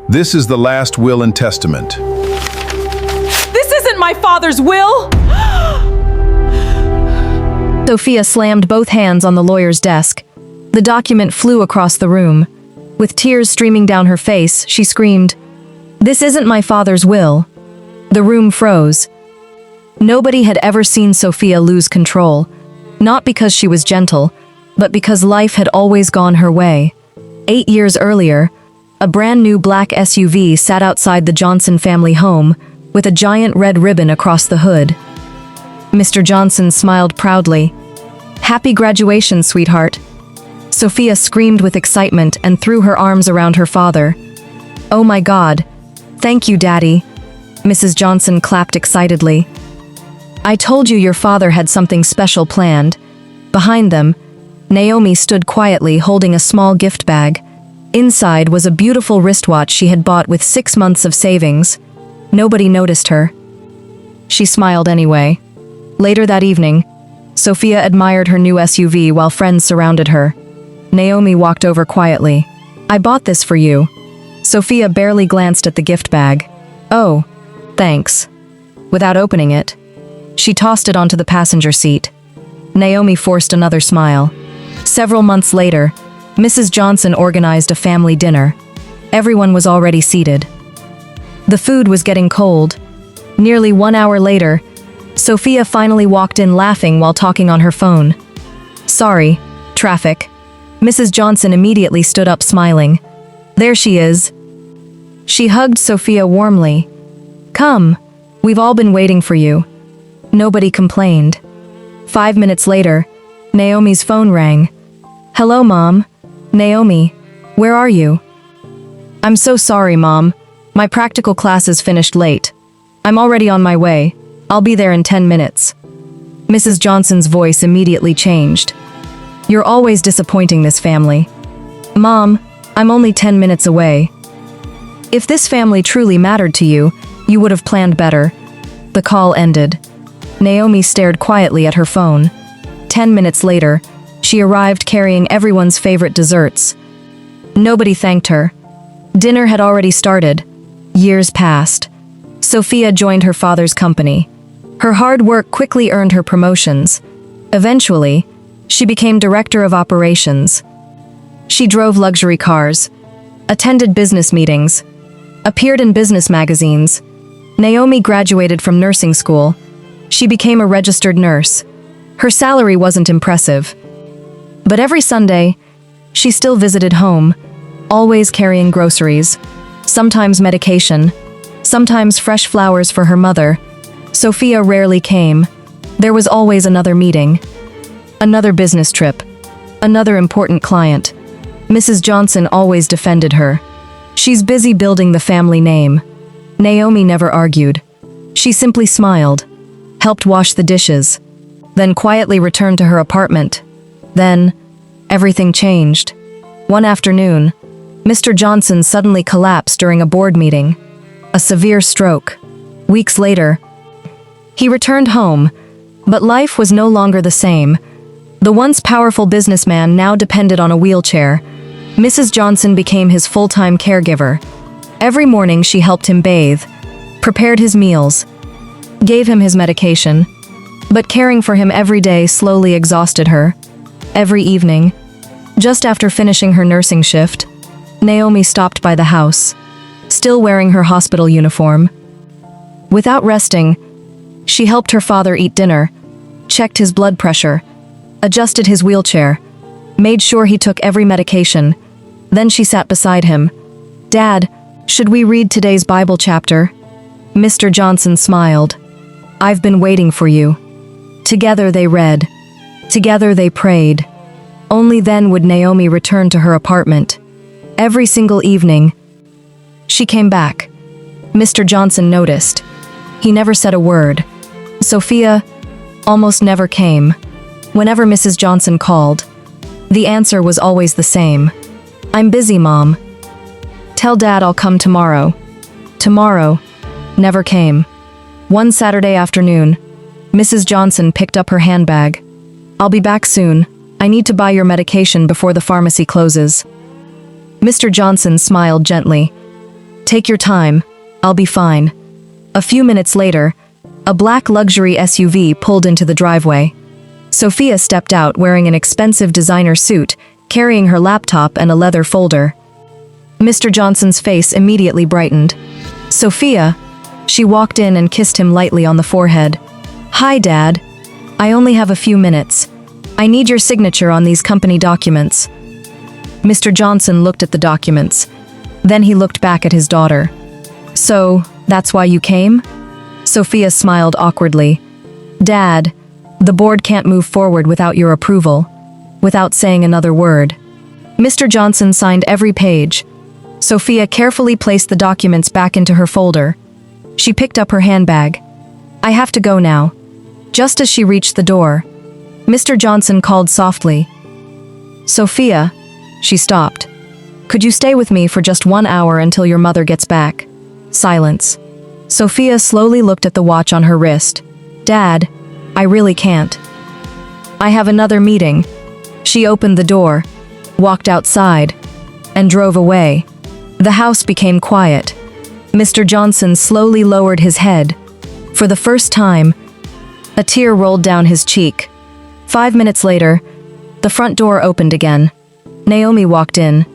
This is the last will and testament. This isn't my father's will! Sophia slammed both hands on the lawyer's desk. The document flew across the room. With tears streaming down her face, she screamed, "This isn't my father's will." The room froze. Nobody had ever seen Sophia lose control, not because she was gentle, but because life had always gone her way. 8 years earlier, a brand new black SUV sat outside the Johnson family home with a giant red ribbon across the hood. Mr. Johnson smiled proudly. "Happy graduation, sweetheart." Sophia screamed with excitement and threw her arms around her father. "Oh my God. Thank you, Daddy." Mrs. Johnson clapped excitedly. "I told you your father had something special planned." Behind them, Naomi stood quietly holding a small gift bag. Inside was a beautiful wristwatch she had bought with 6 months of savings. Nobody noticed her. She smiled anyway. Later that evening, Sophia admired her new SUV while friends surrounded her. Naomi walked over quietly. "I bought this for you." Sophia barely glanced at the gift bag. "Oh, thanks." Without opening it, she tossed it onto the passenger seat. Naomi forced another smile. Several months later, Mrs. Johnson organized a family dinner. Everyone was already seated. The food was getting cold. Nearly 1 hour later, Sophia finally walked in laughing while talking on her phone. "Sorry, traffic." Mrs. Johnson immediately stood up smiling. "There she is." She hugged Sophia warmly. "Come, we've all been waiting for you." Nobody complained. 5 minutes later, Naomi's phone rang. "Hello, Mom." "Naomi, where are you?" "I'm so sorry, Mom. My practical classes finished late. I'm already on my way. I'll be there in 10 minutes. Mrs. Johnson's voice immediately changed. "You're always disappointing this family." "Mom, I'm only 10 minutes away." If this family truly mattered to you, you would have planned better. The call ended. Naomi stared quietly at her phone. 10 minutes later, she arrived carrying everyone's favorite desserts. Nobody thanked her. Dinner had already started. Years passed. Sophia joined her father's company. Her hard work quickly earned her promotions. Eventually, she became director of operations. She drove luxury cars, attended business meetings, appeared in business magazines. Naomi graduated from nursing school. She became a registered nurse. Her salary wasn't impressive. But every Sunday, she still visited home, always carrying groceries, sometimes medication, sometimes fresh flowers for her mother. Sophia rarely came. There was always another meeting, another business trip, another important client. Mrs. Johnson always defended her. "She's busy building the family name." Naomi never argued. She simply smiled, helped wash the dishes, then quietly returned to her apartment. Then, everything changed. One afternoon, Mr. Johnson suddenly collapsed during a board meeting. A severe stroke. Weeks later, he returned home, but life was no longer the same. The once powerful businessman now depended on a wheelchair. Mrs. Johnson became his full-time caregiver. Every morning she helped him bathe, prepared his meals, gave him his medication. But caring for him every day slowly exhausted her. Every evening, just after finishing her nursing shift, Naomi stopped by the house, still wearing her hospital uniform. Without resting, she helped her father eat dinner, checked his blood pressure, adjusted his wheelchair, made sure he took every medication. Then she sat beside him. "Dad, should we read today's Bible chapter?" Mr. Johnson smiled. "I've been waiting for you." Together they read. Together they prayed. Only then would Naomi return to her apartment. Every single evening, she came back. Mr. Johnson noticed. He never said a word. Sophia almost never came. Whenever Mrs. Johnson called, the answer was always the same. "I'm busy, Mom." "Tell Dad I'll come tomorrow." Tomorrow never came. One Saturday afternoon, Mrs. Johnson picked up her handbag. "I'll be back soon. I need to buy your medication before the pharmacy closes." Mr. Johnson smiled gently. Take your time. I'll be fine. A few minutes later, a black luxury SUV pulled into the driveway. Sophia stepped out wearing an expensive designer suit, carrying her laptop and a leather folder. Mr. Johnson's face immediately brightened. Sophia, she walked in and kissed him lightly on the forehead. Hi, Dad. I only have a few minutes. I need your signature on these company documents. Mr. Johnson looked at the documents. Then he looked back at his daughter. So, that's why you came? Sophia smiled awkwardly. Dad, the board can't move forward without your approval, without saying another word. Mr. Johnson signed every page. Sophia carefully placed the documents back into her folder. She picked up her handbag. I have to go now. Just as she reached the door, Mr. Johnson called softly. Sophia, she stopped. Could you stay with me for just 1 hour until your mother gets back? Silence. Sophia slowly looked at the watch on her wrist. Dad, I really can't. I have another meeting. She opened the door, walked outside, and drove away. The house became quiet. Mr. Johnson slowly lowered his head. For the first time, a tear rolled down his cheek. 5 minutes later, the front door opened again. Naomi walked in,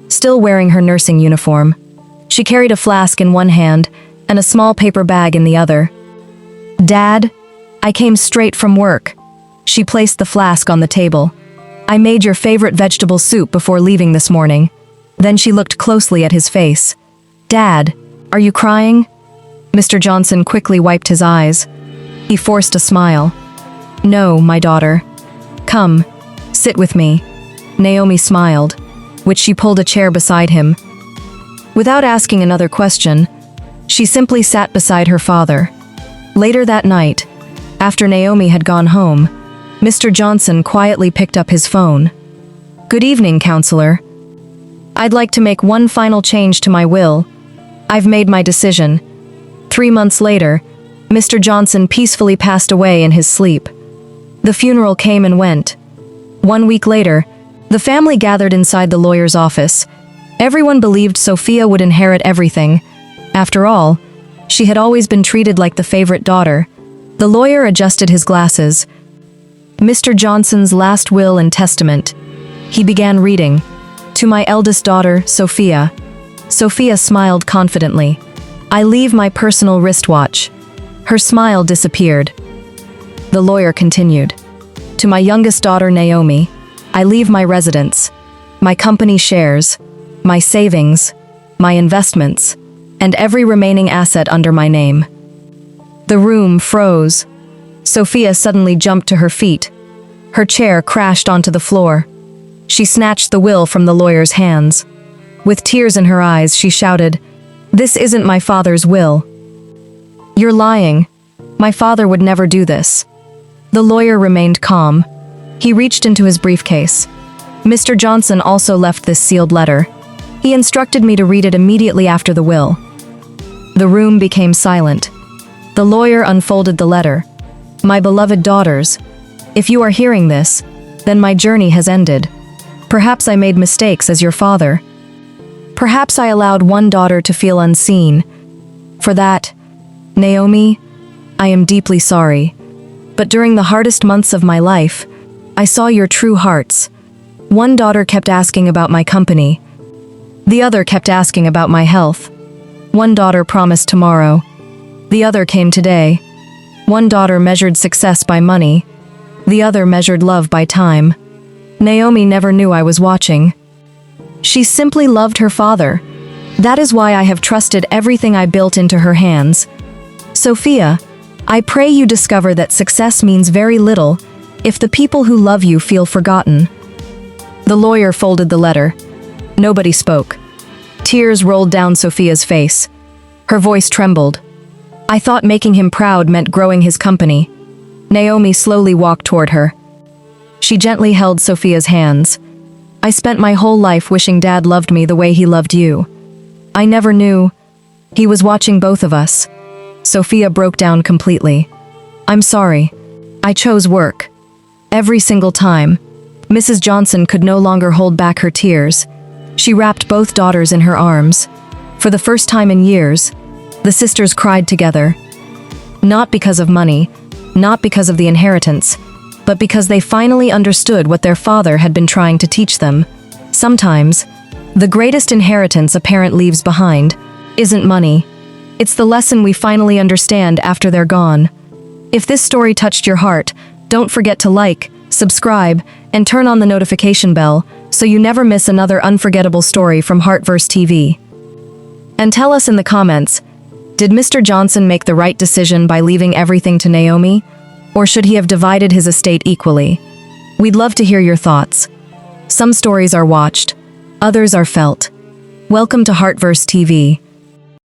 still wearing her nursing uniform. She carried a flask in one hand and a small paper bag in the other. Dad, I came straight from work. She placed the flask on the table. I made your favorite vegetable soup before leaving this morning. Then she looked closely at his face. Dad, are you crying? Mr. Johnson quickly wiped his eyes. He forced a smile. No, my daughter. Come, sit with me. Naomi smiled, which she pulled a chair beside him. Without asking another question, she simply sat beside her father. Later that night, after Naomi had gone home, Mr. Johnson quietly picked up his phone. Good evening, counselor. I'd like to make one final change to my will. I've made my decision. 3 months later, Mr. Johnson peacefully passed away in his sleep. The funeral came and went. 1 week later, the family gathered inside the lawyer's office. Everyone believed Sophia would inherit everything. After all, she had always been treated like the favorite daughter. The lawyer adjusted his glasses. Mr. Johnson's last will and testament. He began reading. To my eldest daughter, Sophia. Sophia smiled confidently. I leave my personal wristwatch. Her smile disappeared. The lawyer continued. To my youngest daughter, Naomi, I leave my residence, my company shares, my savings, my investments, and every remaining asset under my name. The room froze. Sophia suddenly jumped to her feet. Her chair crashed onto the floor. She snatched the will from the lawyer's hands. With tears in her eyes, she shouted, This isn't my father's will. You're lying. My father would never do this. The lawyer remained calm. He reached into his briefcase. Mr. Johnson also left this sealed letter. He instructed me to read it immediately after the will. The room became silent. The lawyer unfolded the letter. My beloved daughters, if you are hearing this, then my journey has ended. Perhaps I made mistakes as your father. Perhaps I allowed one daughter to feel unseen. For that, Naomi, I am deeply sorry. But during the hardest months of my life, I saw your true hearts. One daughter kept asking about my company. The other kept asking about my health. One daughter promised tomorrow. The other came today. One daughter measured success by money. The other measured love by time. Naomi never knew I was watching. She simply loved her father. That is why I have trusted everything I built into her hands. Sophia, I pray you discover that success means very little if the people who love you feel forgotten. The lawyer folded the letter. Nobody spoke. Tears rolled down Sophia's face. Her voice trembled. I thought making him proud meant growing his company. Naomi slowly walked toward her. She gently held Sophia's hands. I spent my whole life wishing Dad loved me the way he loved you. I never knew. He was watching both of us. Sophia broke down completely. I'm sorry. I chose work. Every single time. Mrs. Johnson could no longer hold back her tears. She wrapped both daughters in her arms. For the first time in years, the sisters cried together. Not because of money, not because of the inheritance, but because they finally understood what their father had been trying to teach them. Sometimes, the greatest inheritance a parent leaves behind isn't money. It's the lesson we finally understand after they're gone. If this story touched your heart, don't forget to like, subscribe, and turn on the notification bell so you never miss another unforgettable story from Heartverse TV. And tell us in the comments, did Mr. Johnson make the right decision by leaving everything to Naomi? Or should he have divided his estate equally? We'd love to hear your thoughts. Some stories are watched, others are felt. Welcome to Heartverse TV.